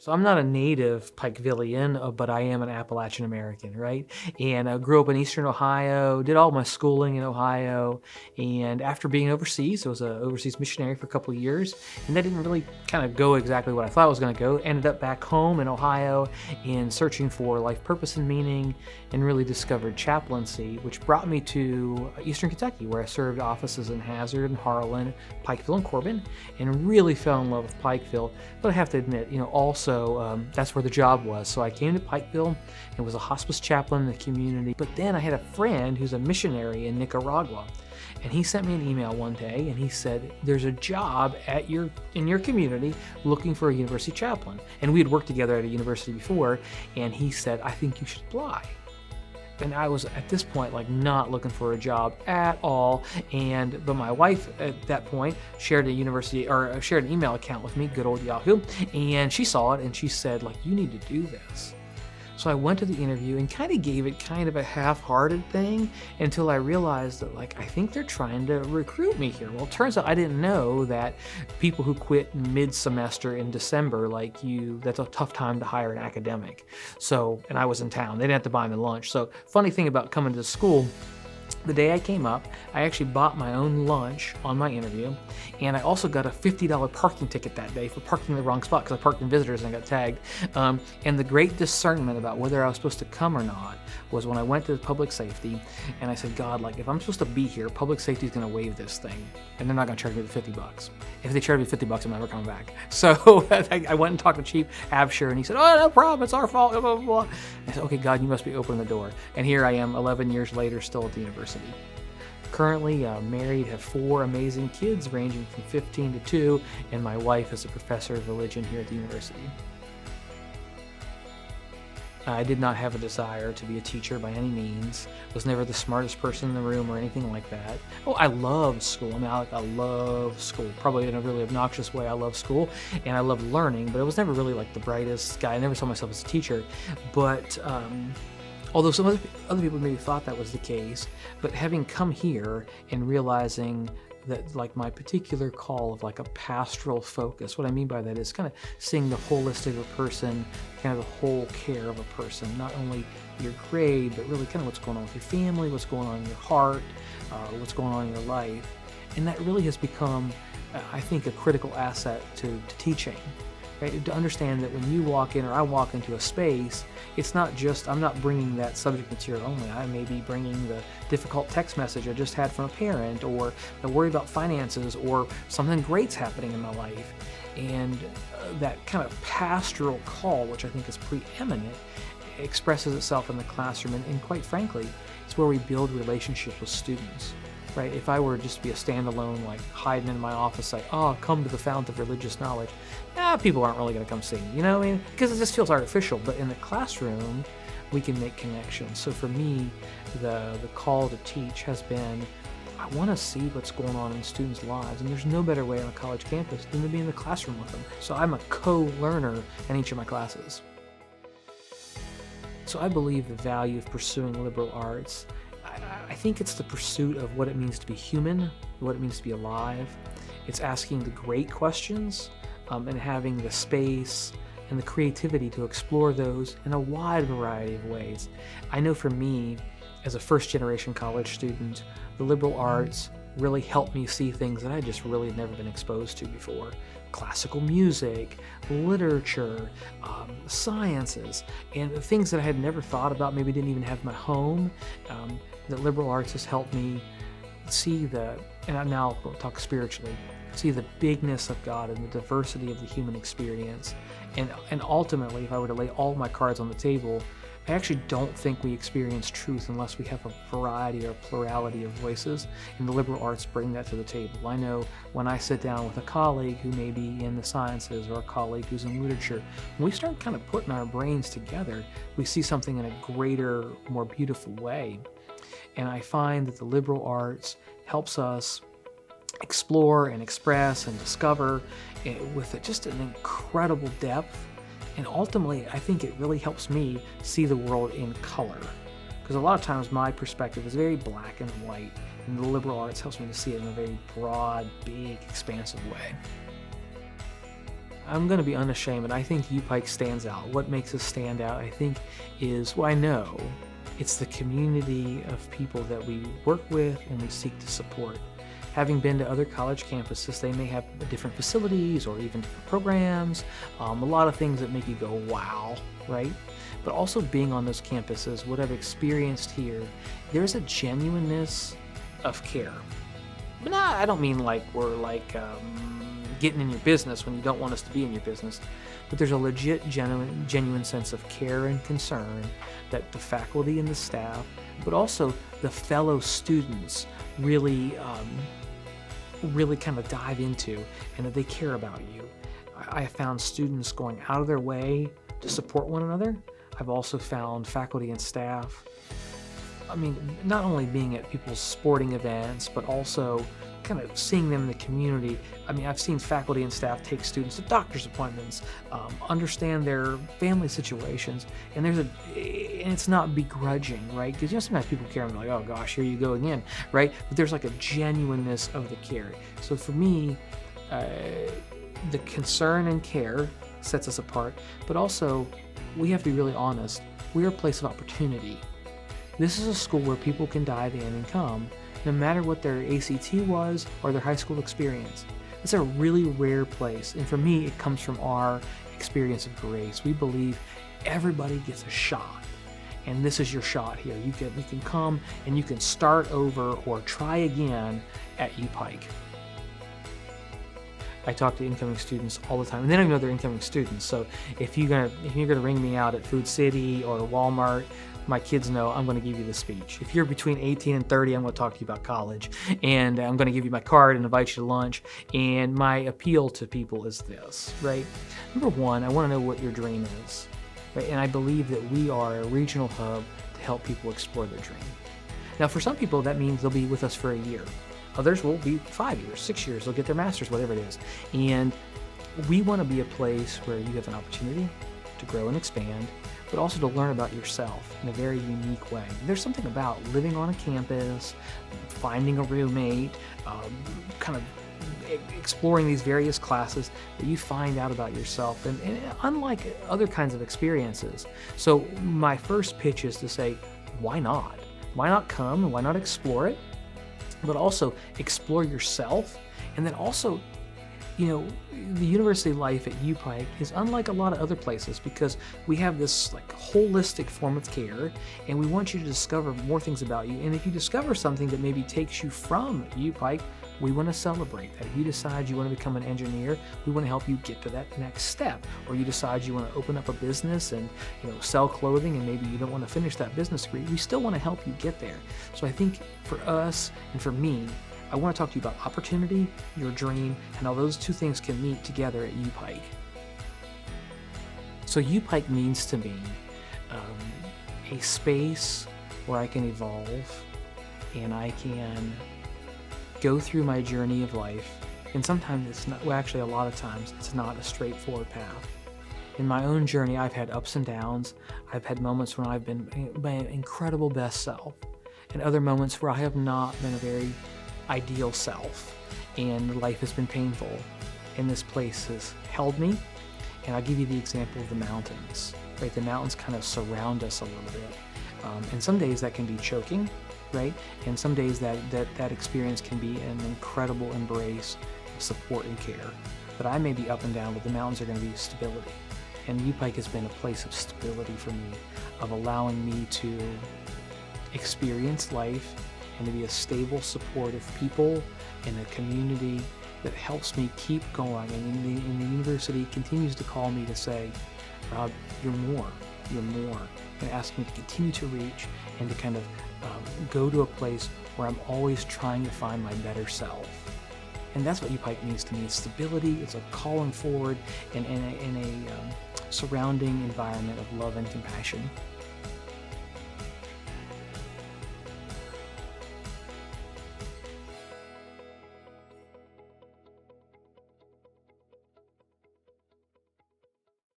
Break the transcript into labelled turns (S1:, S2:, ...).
S1: So I'm not a native Pikevillian, but I am an Appalachian American, right? And I grew up in Eastern Ohio, did all my schooling in Ohio, and after being overseas, I was an overseas missionary for a couple of years, and that didn't really kind of go exactly what I thought it was going to go. Ended up back home in Ohio and searching for life purpose and meaning, and really discovered chaplaincy, which brought me to Eastern Kentucky, where I served offices in Hazard and Harlan, Pikeville and Corbin, and really fell in love with Pikeville. But I have to admit, also that's where the job was. So I came to Pikeville and was a hospice chaplain in the community. But then I had a friend who's a missionary in Nicaragua, and he sent me an email one day and he said, there's a job in your community looking for a university chaplain. And we had worked together at a university before, and he said, I think you should apply. And I was at this point not looking for a job at all, but my wife at that point shared an email account with me, good old Yahoo, and she saw it and she said, you need to do this. So I went to the interview and kind of gave it kind of a half-hearted thing until I realized that I think they're trying to recruit me here. Well, it turns out I didn't know that people who quit mid-semester in December, that's a tough time to hire an academic. And I was in town. They didn't have to buy me lunch. So funny thing about coming to school, the day I came up, I actually bought my own lunch on my interview, and I also got a $50 parking ticket that day for parking in the wrong spot because I parked in visitors and I got tagged. And the great discernment about whether I was supposed to come or not was when I went to public safety and I said, God, if I'm supposed to be here, public safety is going to waive this thing, and they're not going to charge me the $50. If they charge me $50, I'm never coming back. So I went and talked to Chief Absher, and he said, oh, no problem, it's our fault, blah, blah, blah. I said, okay, God, you must be opening the door. And here I am 11 years later, still at the university. Currently married, have 4 amazing kids ranging from 15 to 2, and my wife is a professor of religion here at the university. I did not have a desire to be a teacher by any means. Was never the smartest person in the room or anything like that. Oh, I loved school. I love school. Probably in a really obnoxious way, I love school, and I love learning, but I was never really the brightest guy. I never saw myself as a teacher, but although some other people maybe thought that was the case, but having come here and realizing that my particular call of a pastoral focus, what I mean by that is kind of seeing the holistic of a person, kind of the whole care of a person, not only your grade, but really kind of what's going on with your family, what's going on in your heart, what's going on in your life. And that really has become, I think, a critical asset to teaching. Right? To understand that when you walk in or I walk into a space, it's not just, I'm not bringing that subject material only. I may be bringing the difficult text message I just had from a parent, or the worry about finances, or something great's happening in my life. And that kind of pastoral call, which I think is preeminent, expresses itself in the classroom. And quite frankly, it's where we build relationships with students. Right? If I were just to be a standalone, hiding in my office, come to the fount of religious knowledge, people aren't really going to come see me, you know what I mean? Because it just feels artificial. But in the classroom, we can make connections. So for me, the call to teach has been, I want to see what's going on in students' lives, and there's no better way on a college campus than to be in the classroom with them. So I'm a co-learner in each of my classes. So I believe the value of pursuing liberal arts, I think it's the pursuit of what it means to be human, what it means to be alive. It's asking the great questions and having the space and the creativity to explore those in a wide variety of ways. I know for me, as a first-generation college student, the liberal arts really helped me see things that I just really had never been exposed to before. Classical music, literature, sciences, and things that I had never thought about, maybe didn't even have in my home. The liberal arts has helped me see and now I'll talk spiritually, see the bigness of God and the diversity of the human experience. And ultimately, if I were to lay all my cards on the table, I actually don't think we experience truth unless we have a variety or plurality of voices, and the liberal arts bring that to the table. I know when I sit down with a colleague who may be in the sciences or a colleague who's in literature, when we start kind of putting our brains together, we see something in a greater, more beautiful way. And I find that the liberal arts helps us explore and express and discover with just an incredible depth. And ultimately, I think it really helps me see the world in color. Because a lot of times my perspective is very black and white, and the liberal arts helps me to see it in a very broad, big, expansive way. I'm going to be unashamed, and I think UPIKE stands out. What makes us stand out, I think, is, well, I know it's the community of people that we work with and we seek to support. Having been to other college campuses, they may have different facilities or even different programs, a lot of things that make you go, wow, right? But also being on those campuses, what I've experienced here, there's a genuineness of care. But I don't mean like we're like getting in your business when you don't want us to be in your business, but there's a legit, genuine sense of care and concern that the faculty and the staff, but also the fellow students really kind of dive into, and that they care about you. I have found students going out of their way to support one another. I've also found faculty and staff, not only being at people's sporting events, but also kind of seeing them in the community. I've seen faculty and staff take students to doctor's appointments, understand their family situations, and and it's not begrudging, right? Because sometimes people care and they're like, oh gosh, here you go again, right? But there's like a genuineness of the care. So for me, the concern and care sets us apart, but also we have to be really honest. We're a place of opportunity. This is a school where people can dive in and come, no matter what their ACT was or their high school experience. It's a really rare place, and for me, it comes from our experience of grace. We believe everybody gets a shot, and this is your shot here. You can come and you can start over or try again at UPIKE. I talk to incoming students all the time, and they don't even know they're incoming students. So if you're gonna ring me out at Food City or Walmart, my kids know I'm going to give you the speech. If you're between 18 and 30, I'm going to talk to you about college, and I'm going to give you my card and invite you to lunch. And my appeal to people is this, right? Number one, I want to know what your dream is, right? And I believe that we are a regional hub to help people explore their dream. Now, for some people, that means they'll be with us for a year. Others will be 5 years, 6 years. They'll get their master's, whatever it is. And we want to be a place where you have an opportunity to grow and expand, but also to learn about yourself in a very unique way. There's something about living on a campus, finding a roommate, kind of exploring these various classes that you find out about yourself, and unlike other kinds of experiences. So my first pitch is to say, why not? Why not come and why not explore it? But also explore yourself, and then also, the university life at UPIKE is unlike a lot of other places because we have this like holistic form of care, and we want you to discover more things about you. And if you discover something that maybe takes you from UPIKE, we want to celebrate that. If you decide you want to become an engineer, we want to help you get to that next step. Or you decide you want to open up a business and sell clothing, and maybe you don't want to finish that business degree, we still want to help you get there. So I think for us and for me, I want to talk to you about opportunity, your dream, and how those two things can meet together at UPIKE. So UPIKE means to me a space where I can evolve and I can go through my journey of life. And sometimes it's not, well, actually a lot of times it's not a straightforward path. In my own journey, I've had ups and downs. I've had moments when I've been my incredible best self, and other moments where I have not been a very ideal self, and life has been painful, and this place has held me. And I'll give you the example of the mountains, right? The mountains kind of surround us a little bit, and some days that can be choking, right? And some days that experience can be an incredible embrace of support and care. But I may be up and down, but the mountains are going to be stability. And UPIKE has been a place of stability for me, of allowing me to experience life and to be a stable, supportive people in a community that helps me keep going. And the university continues to call me to say, Rob, you're more, and ask me to continue to reach and to kind of go to a place where I'm always trying to find my better self. And that's what UPIKE means to me. It's stability, it's a calling forward in a surrounding environment of love and compassion.